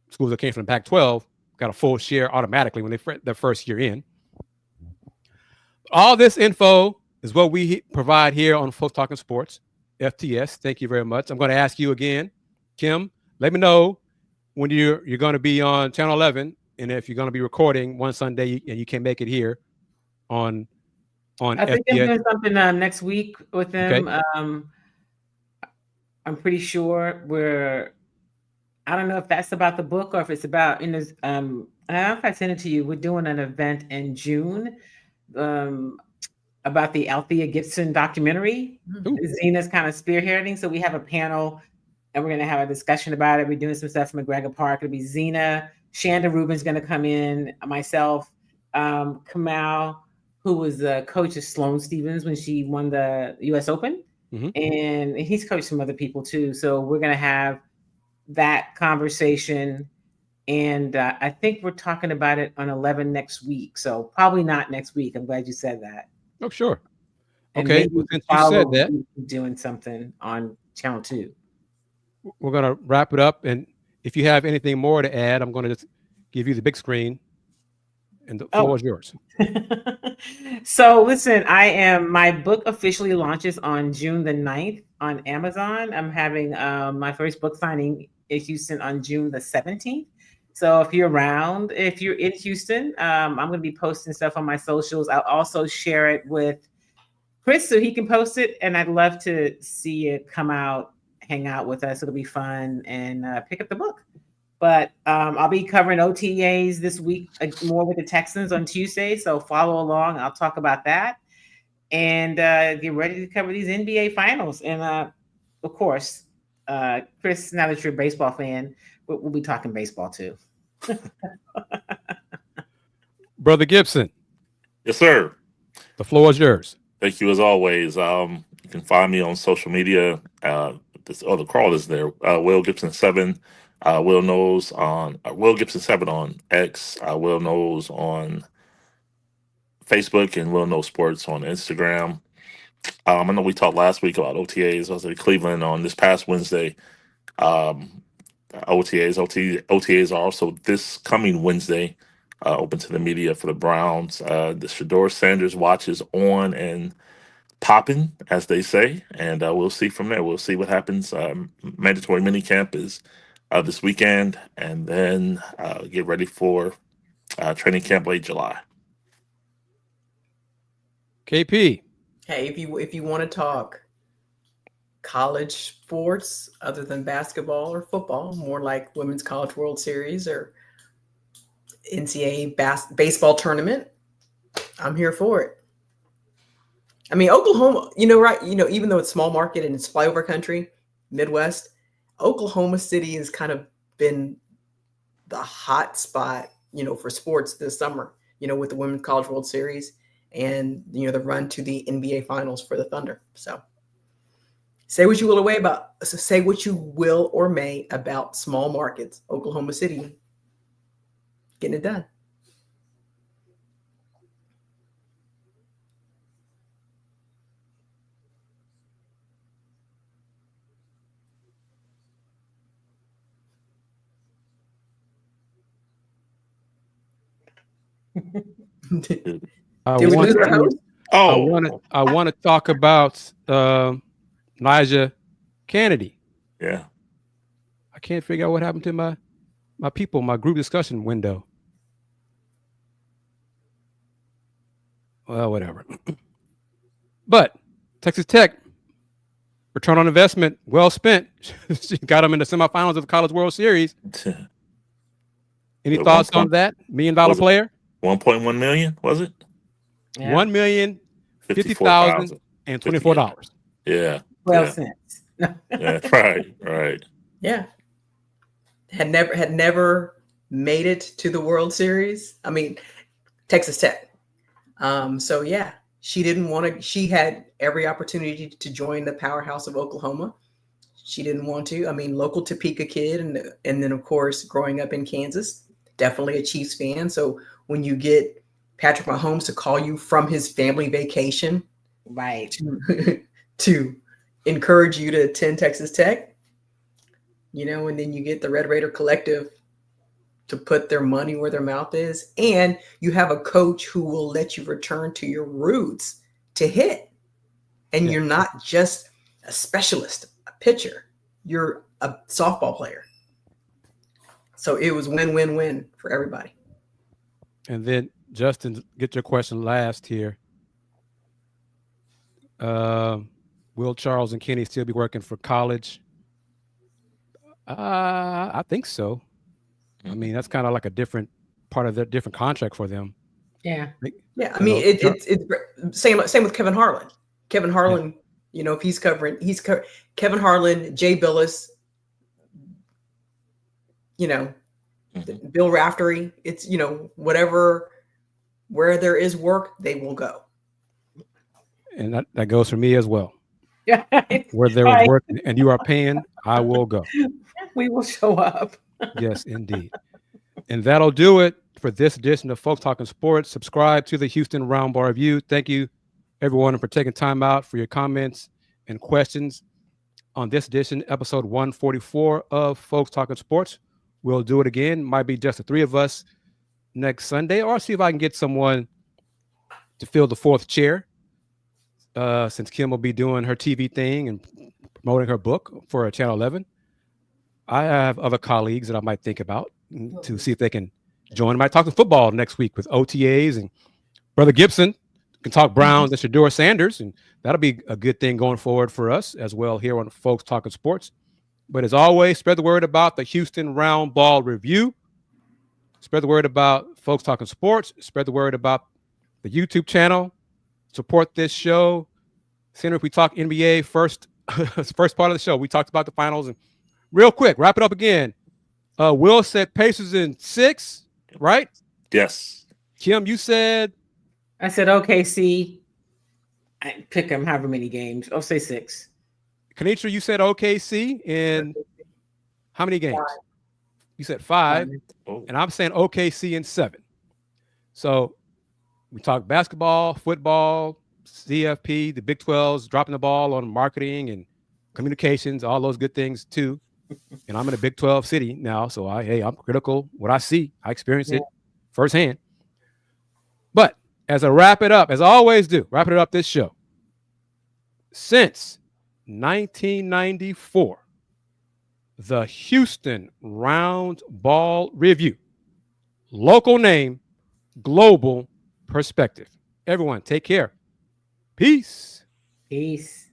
schools that came from the Pac-12 got a full share automatically when their first year in. All this info is what we provide here on Folks Talking Sports, FTS. Thank you very much. I'm going to ask you again, Kim, let me know when you're going to be on Channel 11, and if you're going to be recording one Sunday and you can't make it here on I think I'm FTS. doing something next week with them. Okay. I'm pretty sure I don't know if that's about the book or if it's about, I don't know if I sent it to you. We're doing an event in June about the Althea Gibson documentary. Zena's kind of spearheading. So we have a panel and we're going to have a discussion about it. We're doing some stuff from McGregor Park. It'll be Zena, Shanda Rubin's going to come in, myself, Kamal, who was the coach of Sloane Stephens when she won the U.S. Open. Mm-hmm. And he's coached some other people too. So we're going to have that conversation. And I think we're talking about it on 11 next week. So probably not next week. I'm glad you said that. Oh, sure. And okay. Well, since you said that, doing something on Channel 2. We're going to wrap it up. And if you have anything more to add, I'm going to just give you the big screen. And the floor is yours. So listen, my book officially launches on June the 9th on Amazon. I'm having my first book signing in Houston on June the 17th. So if you're around, if you're in Houston, I'm going to be posting stuff on my socials. I'll also share it with Chris so he can post it. And I'd love to see it come out, hang out with us. It'll be fun, and pick up the book. But I'll be covering OTAs this week, more with the Texans on Tuesday. So follow along. I'll talk about that. And get ready to cover these NBA finals. And of course, Chris, now that you're a baseball fan, we'll be talking baseball too. Brother Gibson. Yes, sir. The floor is yours. Thank you as always. You can find me on social media. The crawl is there. Will Gibson 7. Will Knows on Will Gibson 7 on X. Will Knows on Facebook, and Will Know Sports on Instagram. I know we talked last week about OTAs. I was in Cleveland on this past Wednesday. OTAs are also this coming Wednesday, open to the media for the Browns. The Shador Sanders watch is on and popping, as they say, and we'll see from there. We'll see what happens. Mandatory minicamp is this weekend, and then get ready for training camp late July. KP. Hey, if you want to talk college sports other than basketball or football, more like Women's College World Series or NCAA baseball tournament, I'm here for it. I mean, Oklahoma, even though it's small market and it's flyover country, Midwest, Oklahoma City has kind of been the hot spot, for sports this summer, with the Women's College World Series and, the run to the NBA Finals for the Thunder. So say what you will or may about small markets, Oklahoma City, getting it done. I Did we want lose our to. host? I want to talk about Elijah Kennedy. Yeah. I can't figure out what happened to my people, my group discussion window. Well, whatever. But Texas Tech, return on investment, well spent. She got them in the semifinals of the College World Series. Any At thoughts one on point- that? $1 million player? 1.1 million, was it? Yeah. $1,050,024. Yeah. 12 Yeah. cents. Yeah. Right. Right. Yeah. Had never made it to the World Series. I mean, Texas Tech. So yeah, she didn't want to. She had every opportunity to join the powerhouse of Oklahoma. She didn't want to. I mean, local Topeka kid, and then of course growing up in Kansas, definitely a Chiefs fan. So when you get Patrick Mahomes to call you from his family vacation Right. to encourage you to attend Texas Tech, and then you get the Red Raider Collective to put their money where their mouth is, and you have a coach who will let you return to your roots to hit, and you're not just a specialist, a pitcher, you're a softball player. So it was win-win-win for everybody. And then Justin, get your question last here. Will Charles and Kenny still be working for college? I think so. I mean, that's kind of like a different part of their different contract for them. Yeah. Yeah, I mean, it's same with Kevin Harlan. Kevin Harlan, if he's covering, Kevin Harlan, Jay Billis, Bill Raftery. It's where there is work, they will go. And that goes for me as well. Yeah. Where there is work and you are paying, I will go. We will show up. Yes, indeed. And that'll do it for this edition of Folks Talking Sports. Subscribe to the Houston Roundball Review. Thank you, everyone, for taking time out for your comments and questions on this edition, episode 144 of Folks Talking Sports. We'll do it again. Might be just the three of us next Sunday, or see if I can get someone to fill the fourth chair, since Kim will be doing her TV thing and promoting her book for Channel 11. I have other colleagues that I might think about to see if they can join. I might talk to football next week with OTAs, and Brother Gibson can talk Browns and Shador Sanders, and that'll be a good thing going forward for us as well here on Folks Talking Sports. But as always, spread the word about the Houston Roundball Review. Spread the word about Folks Talking Sports. Spread the word about the YouTube channel. Support this show. Center, if we talk NBA first part of the show, we talked about the finals. And real quick, wrap it up again. Will said Pacers in 6, right? Yes. Kim, you said? I said OKC. I pick them however many games. I'll say 6. Kanitra, you said OKC in how many games? 5. You said 5. Oh. And I'm saying OKC in 7. So we talk basketball, football, CFP, the Big 12's dropping the ball on marketing and communications, all those good things too. And I'm in a Big 12 city now, so I'm critical. What I see, I experience it firsthand. But as I wrap it up, as I always do, wrapping it up this show, since 1994, the Houston Roundball Review, local name, global perspective. Everyone, take care. Peace. Peace.